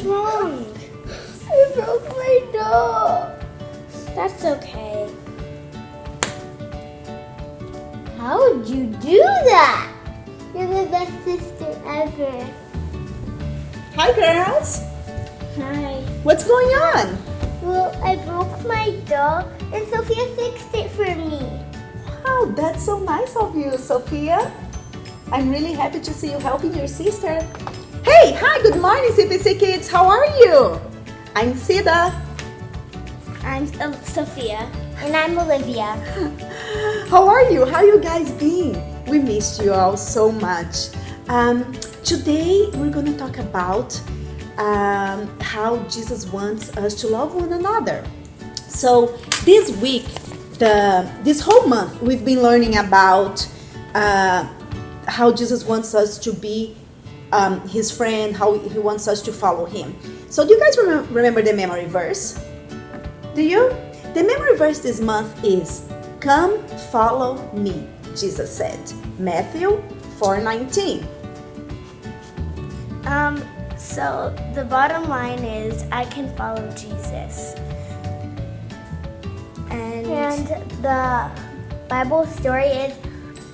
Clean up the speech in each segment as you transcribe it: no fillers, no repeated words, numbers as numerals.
wrong? I broke my doll. That's okay. How would you do that? You're the best sister ever. Hi, girls. Hi. What's going on? Well, I broke my doll and Sophia fixed it for me. Wow, that's so nice of you, Sophia. I'm really happy to see you helping your sister. Hey, hi, good morning, CPC kids. How are you? I'm Cida. I'm Sofia. And I'm Olivia. How are you? How you guys been? We missed you all so much. Today we're going to talk about how Jesus wants us to love one another. So this week, this whole month, we've been learning about how Jesus wants us to be his friend, how he wants us to follow him. So do you guys remember the memory verse? Do you? The memory verse this month is, "Come, follow me," Jesus said. Matthew 4:19. So the bottom line is I can follow Jesus. And the Bible story is,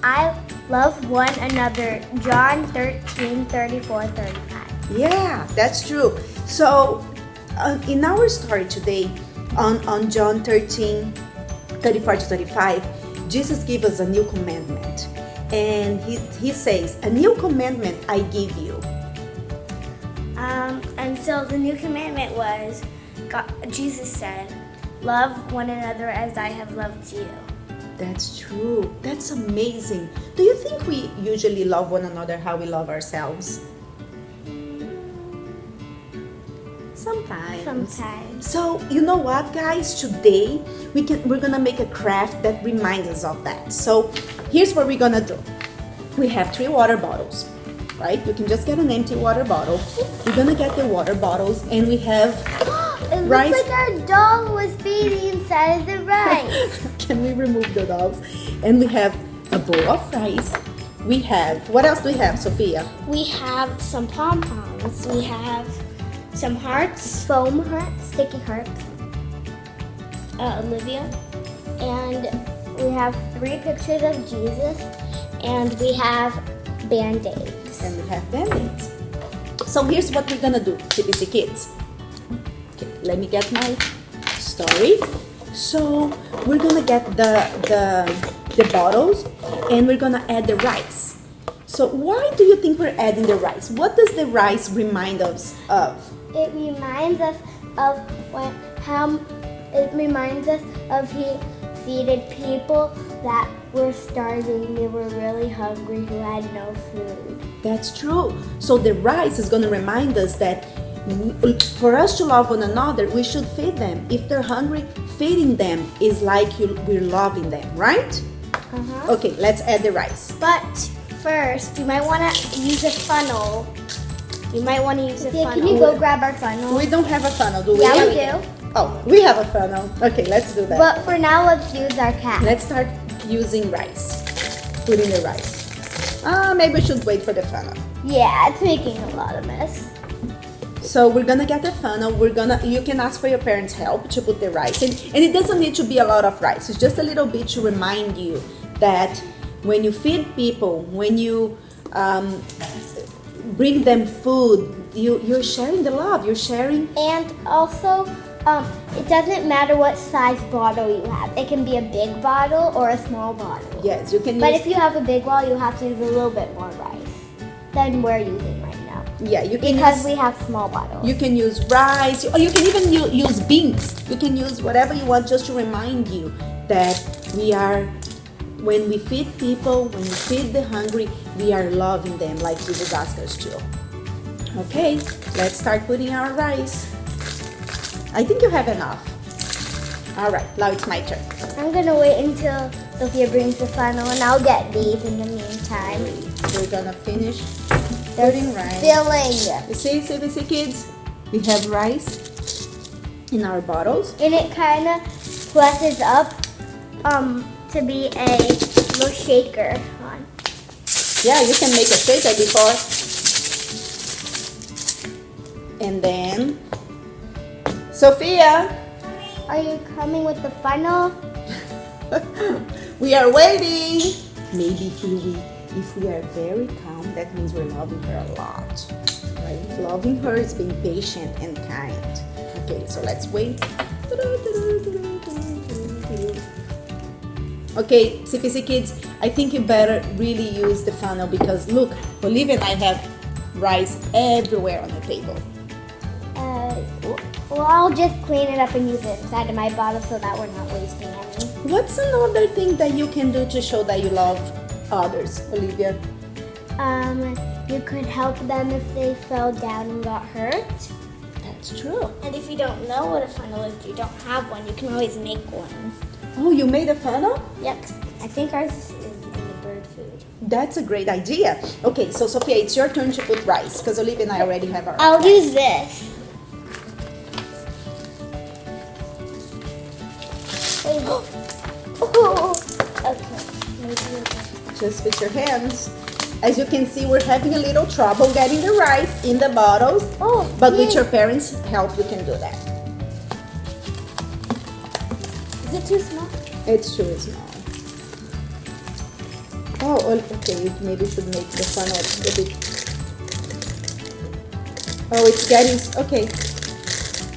I love one another. John 13:34-35. Yeah, that's true. So in our story today, on John 13:34-35, Jesus gives us a new commandment. And he says, "A new commandment I give you." And so the new commandment was, Jesus said, "Love one another as I have loved you." That's true. That's amazing. Do you think we usually love one another how we love ourselves? Sometimes. So you know what, guys? Today we're gonna make a craft that reminds us of that. So here's what we're gonna do. We have 3 water bottles, right? You can just get an empty water bottle. We're gonna get the water bottles, and we have It rice. looks like our doll was bathing inside of the rice. Can we remove the dolls? And we have a bowl of rice. We have, what else do we have, Sophia? We have some pom-poms. We have some hearts. Foam hearts, sticky hearts. Olivia. And we have 3 pictures of Jesus. And we have Band-Aids. And we have band-aids. So here's what we're gonna do, CPC kids. Okay, let me get my story. So we're gonna get the bottles, and we're gonna add the rice. So why do you think we're adding the rice? What does the rice remind us of? It reminds us of he feeded people that were starving. They were really hungry, who had no food. That's true. So the rice is gonna remind us that for us to love one another, we should feed them. If they're hungry, feeding them is like we're loving them, right? Okay, let's add the rice. But first, you might want to use a funnel. Can you go grab our funnel? We don't have a funnel, do we? Yeah, we do. Oh, we have a funnel. Okay, let's do that. But for now, let's use our cat. Let's start using rice. Putting the rice. Maybe we should wait for the funnel. Yeah, it's making a lot of mess. So we're gonna get the funnel. You can ask for your parents' help to put the rice in, and it doesn't need to be a lot of rice. It's just a little bit to remind you that when you feed people, when you bring them food, you're sharing the love. You're sharing. And also, it doesn't matter what size bottle you have. It can be a big bottle or a small bottle. Yes, you can. But if you have a big bottle, you have to use a little bit more rice than we're using right now. Yeah, you can because we have small bottles. You can use rice, or you can even use beans. You can use whatever you want, just to remind you that when we feed people, when we feed the hungry, we are loving them like Jesus asked us to. Okay, let's start putting our rice. I think you have enough. All right, now it's my turn. I'm gonna wait until Sophia brings the funnel, and I'll get these in the meantime. We're gonna finish They're putting rice. filling. You see, CBC kids, we have rice in our bottles. And it kind of presses up to be a little shaker on. Yeah, you can make a shaker before. And then, Sofia, Are you coming with the funnel? we are waiting. Maybe if we are very calm, that means we're loving her a lot. Right? Loving her is being patient and kind. Okay, so let's wait. Okay, CPC kids, I think you better really use the funnel because look, Olivia and I have rice everywhere on the table. Well, I'll just clean it up and use it inside of my bottle so that we're not wasting any. What's another thing that you can do to show that you love others, Olivia? You could help them if they fell down and got hurt. That's true. And if you don't know what a funnel is, you don't have one, you can always make one. Oh, you made a funnel? Yep. I think ours is in the bird food. That's a great idea. Okay, so Sophia, it's your turn to put rice because Olivia and I already have our I'll rice. use this. Okay. Just with your hands. As you can see, we're having a little trouble getting the rice in the bottles. Oh, But with your parents' help, you can do that. Is it too small? It's too small. Oh, okay. You maybe should make the funnel a bit. Oh, it's getting okay.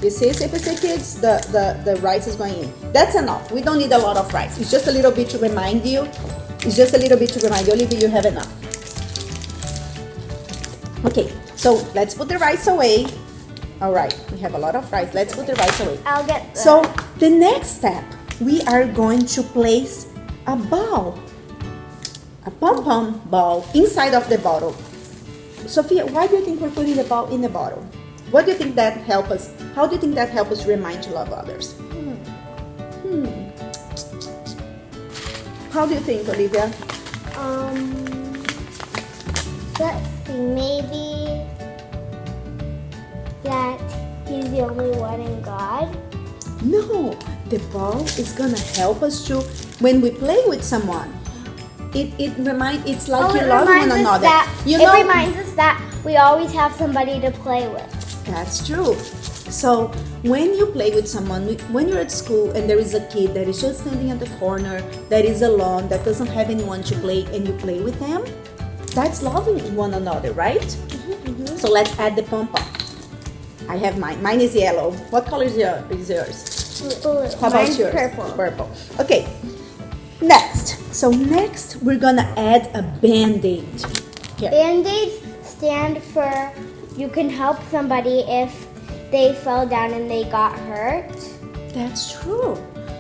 You see, CPC kids, the rice is going in. That's enough. We don't need a lot of rice. It's just a little bit to remind you. It's just a little bit to remind you, Olivia, you have enough. Okay, so let's put the rice away. All right, we have a lot of rice. Let's put the rice away. I'll get the... So the next step, we are going to place a ball, a pom-pom ball inside of the bottle. Sophia, why do you think we're putting the ball in the bottle? What do you think that help us? How do you think that help us remind to love others? How do you think, Olivia? Let's see, maybe that he's the only one in God. No, the ball is gonna help us to when we play with someone. It's like you love one another. It reminds us that we always have somebody to play with. That's true. So when you play with someone, when you're at school and there is a kid that is just standing at the corner, that is alone, that doesn't have anyone to play, and you play with them, that's loving one another, right? So let's add the pom-pom. I have mine. Mine is yellow. What color is yours? Blue. How about Mine's yours? purple. Purple. Okay. Next. So next we're gonna add a band-aid. Here. Band-aids stand for you can help somebody if they fell down and they got hurt. That's true.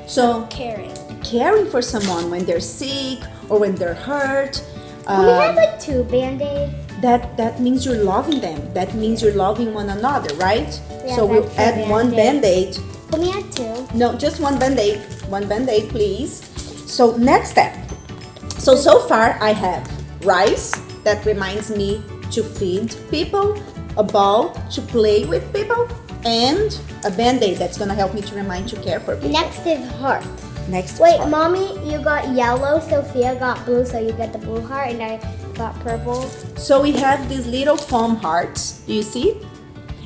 So caring for someone when they're sick or when they're hurt. We have like 2 Band-aids. That means you're loving them. That means you're loving one another, right? Yeah, So we'll that's a add one Band-Aid. band-aid. Can we add 2? No, just one band-aid. One band-aid, please. So next step. So far I have rice that reminds me to feed people, a ball to play with people, and a band-aid that's gonna help me to remind to care for people. Next is heart. Next Wait, is heart. Mommy, you got yellow, Sophia got blue, so you get the blue heart, and I got purple. So we have these little foam hearts. Do you see?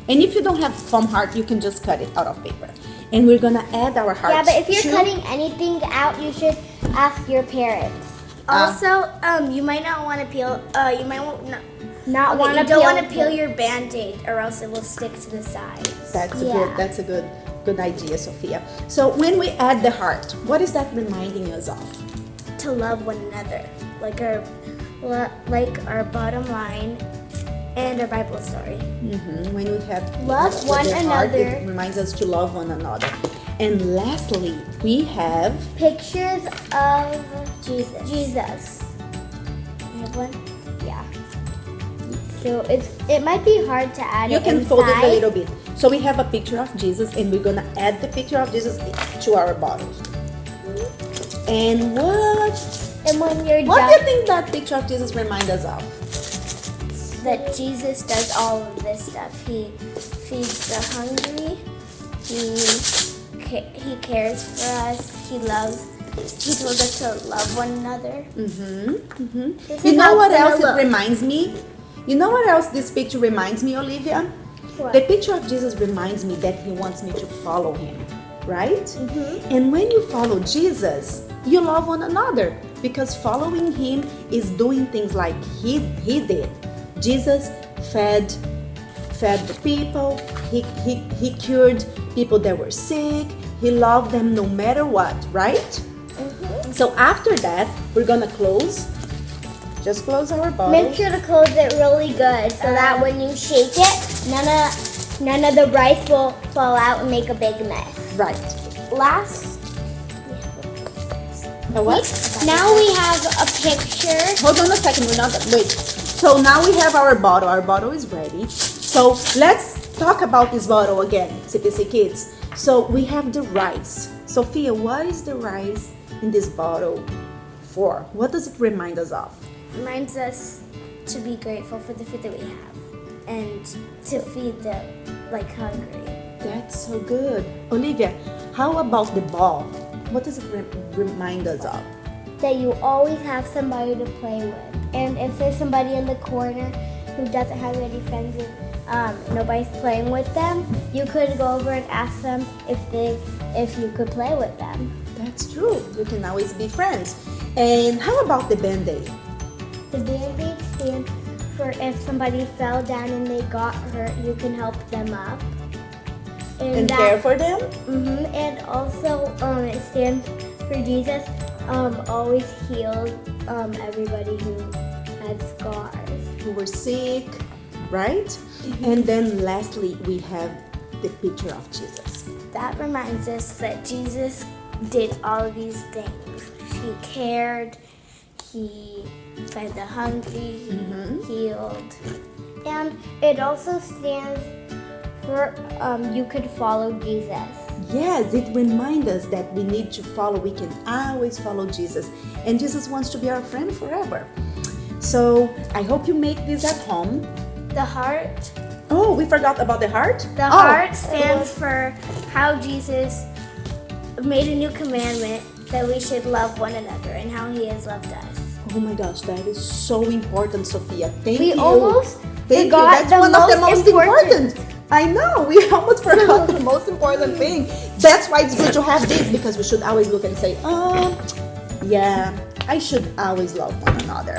And if you don't have foam heart, you can just cut it out of paper. And we're gonna add our hearts. Yeah, but if you're to- cutting anything out, you should ask your parents. Also, you might not want to peel. You might want not. Not Okay, want to you don't peel. want to peel your Band-Aid, or else it will stick to the sides. That's a good idea, Sophia. So when we add the heart, what is that reminding us of? To love one another, like our bottom line and our Bible story. When we have Love the one heart, another. it reminds us to love one another. And lastly, we have Pictures of Jesus. You have one? Yeah. So it might be hard to add you it can inside. fold it a little bit. So we have a picture of Jesus, and we're gonna add the picture of Jesus to our bottles. And And when you're what done, do you think that picture of Jesus reminds us of? That Jesus does all of this stuff. He feeds the hungry. He cares for us. He told us to love one another. You know what else it reminds me? You know what else this picture reminds me, Olivia? What? The picture of Jesus reminds me that he wants me to follow him, right? Mm-hmm. And when you follow Jesus, you love one another because following him is doing things like he did. Jesus fed the people, he cured people that were sick, he loved them no matter what, right? Mm-hmm. So after that, we're gonna just close our bottle. Make sure to close it really good so that when you shake it, none of the rice will fall out and make a big mess. Right. Last, A what? now we have a picture. Hold on a second, we're not done. Wait. So now we have our bottle. Our bottle is ready. So let's talk about this bottle again, CPC kids. So we have the rice. Sophia, what is the rice in this bottle for? What does it remind us of? Reminds us to be grateful for the food that we have and to feed the hungry. That's so good. Olivia, how about the ball? What does it remind us of? That you always have somebody to play with. And if there's somebody in the corner who doesn't have any friends and nobody's playing with them, you could go over and ask them if you could play with them. That's true. We can always be friends. And how about the Band-Aid? The Band-Aid stands for if somebody fell down and they got hurt, you can help them up. And care for them? Mm-hmm. And also it stands for Jesus always healed everybody who had scars. Who were sick, right? And then lastly, we have the picture of Jesus. That reminds us that Jesus did all of these things. He cared, he fed the hungry, he healed. And it also stands for you could follow Jesus. Yes, it reminds us that we need to follow. We can always follow Jesus. And Jesus wants to be our friend forever. So I hope you make this at home. The heart. Oh, we forgot about the heart? The heart stands for how Jesus made a new commandment that we should love one another and how he has loved us. Oh my gosh, that is so important, Sophia. Thank We you. almost Thank you. forgot That's the one of the most most important. I know, we almost forgot the most important thing. That's why it's good to have this, because we should always look and say, yeah, I should always love one another.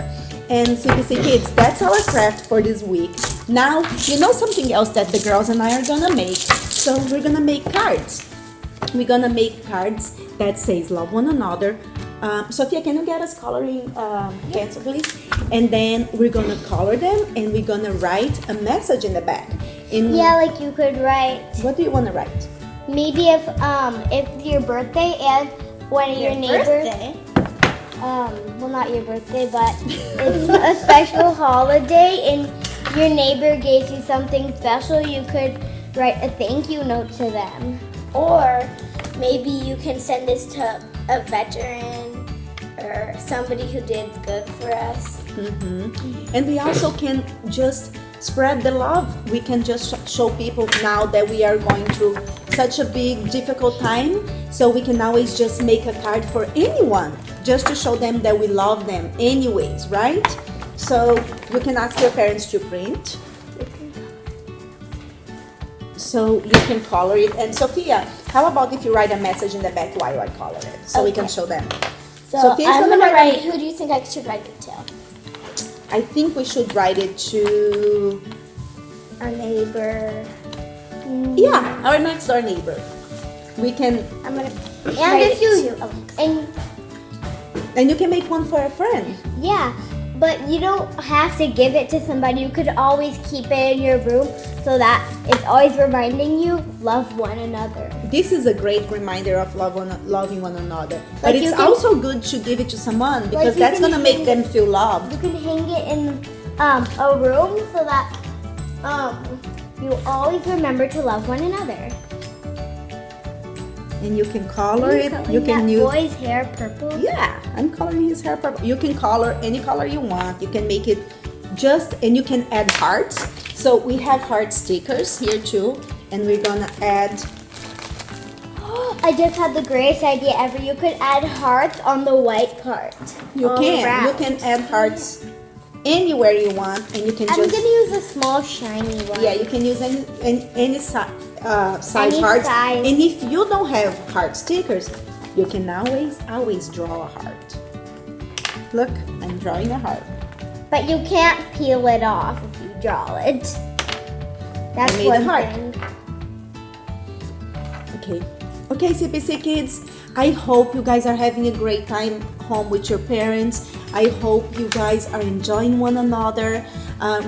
And CPC kids, that's our craft for this week. Now, you know something else that the girls and I are gonna make? So we're gonna make cards. We're gonna make cards that says love one another. Sophia, can you get us coloring pencil, please? And then we're gonna color them and we're gonna write a message in the back. Yeah, like you could write. What do you want to write? Maybe if your birthday and one of your neighbors. Birthday. Well, not your birthday, but it's a special holiday, and your neighbor gave you something special. You could write a thank you note to them. Or maybe you can send this to a veteran or somebody who did good for us. And we also can just spread the love. We can just show people now that we are going through such a big, difficult time. So we can always just make a card for anyone, just to show them that we love them anyways, right? So you can ask your parents to print. So you can color it. And Sophia, how about if you write a message in the back while I color it, so we can show them. So Sophia's I'm gonna gonna write- write. Who do you think I should write it to? I think we should write it to, Our neighbor. yeah, our next door neighbor. We can, I'm gonna. And write if it you to Alexa. and you can make one for a friend. Yeah, but you don't have to give it to somebody. You could always keep it in your room so that it's always reminding you love one another. This is a great reminder of loving one another. But Like it's you can- also good to give it to someone because you that's can gonna make hang them feel loved. You can hang it in a room so that you always remember to love one another. And you can color it. You can that use. boy's hair purple. Yeah, I'm coloring his hair purple. You can color any color you want. You can make it and you can add hearts. So we have heart stickers here too, and we're gonna add. I just had the greatest idea ever. You could add hearts on the white part. You all can around. add hearts anywhere you want, and you can I'm just... gonna use a small shiny one. Yeah, you can use any size Any hearts. size. And if you don't have heart stickers, you can always draw a heart. Look, I'm drawing a heart. But you can't peel it off if you draw it. That's I made a one heart. thing. Okay, CPC kids, I hope you guys are having a great time home with your parents. I hope you guys are enjoying one another.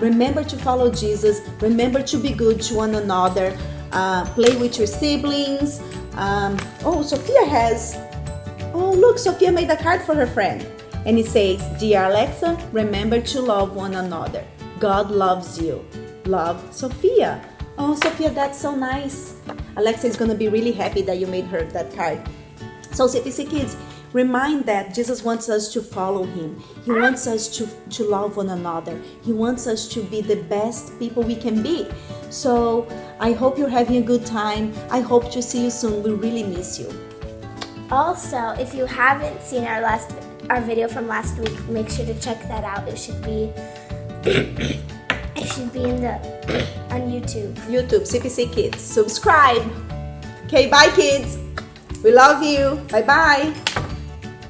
Remember to follow Jesus. Remember to be good to one another. Play with your siblings. Sophia has... Oh, look, Sophia made a card for her friend. And it says, "Dear Alexa, remember to love one another. God loves you. Love, Sophia." Oh, Sophia, that's so nice. Alexa is going to be really happy that you made her that card. So, CPC kids, remind that Jesus wants us to follow him. He wants us to love one another. He wants us to be the best people we can be. So, I hope you're having a good time. I hope to see you soon. We really miss you. Also, if you haven't seen our video from last week, make sure to check that out. It should be on YouTube. YouTube, CPC Kids. Subscribe. Okay, bye kids. We love you. Bye-bye.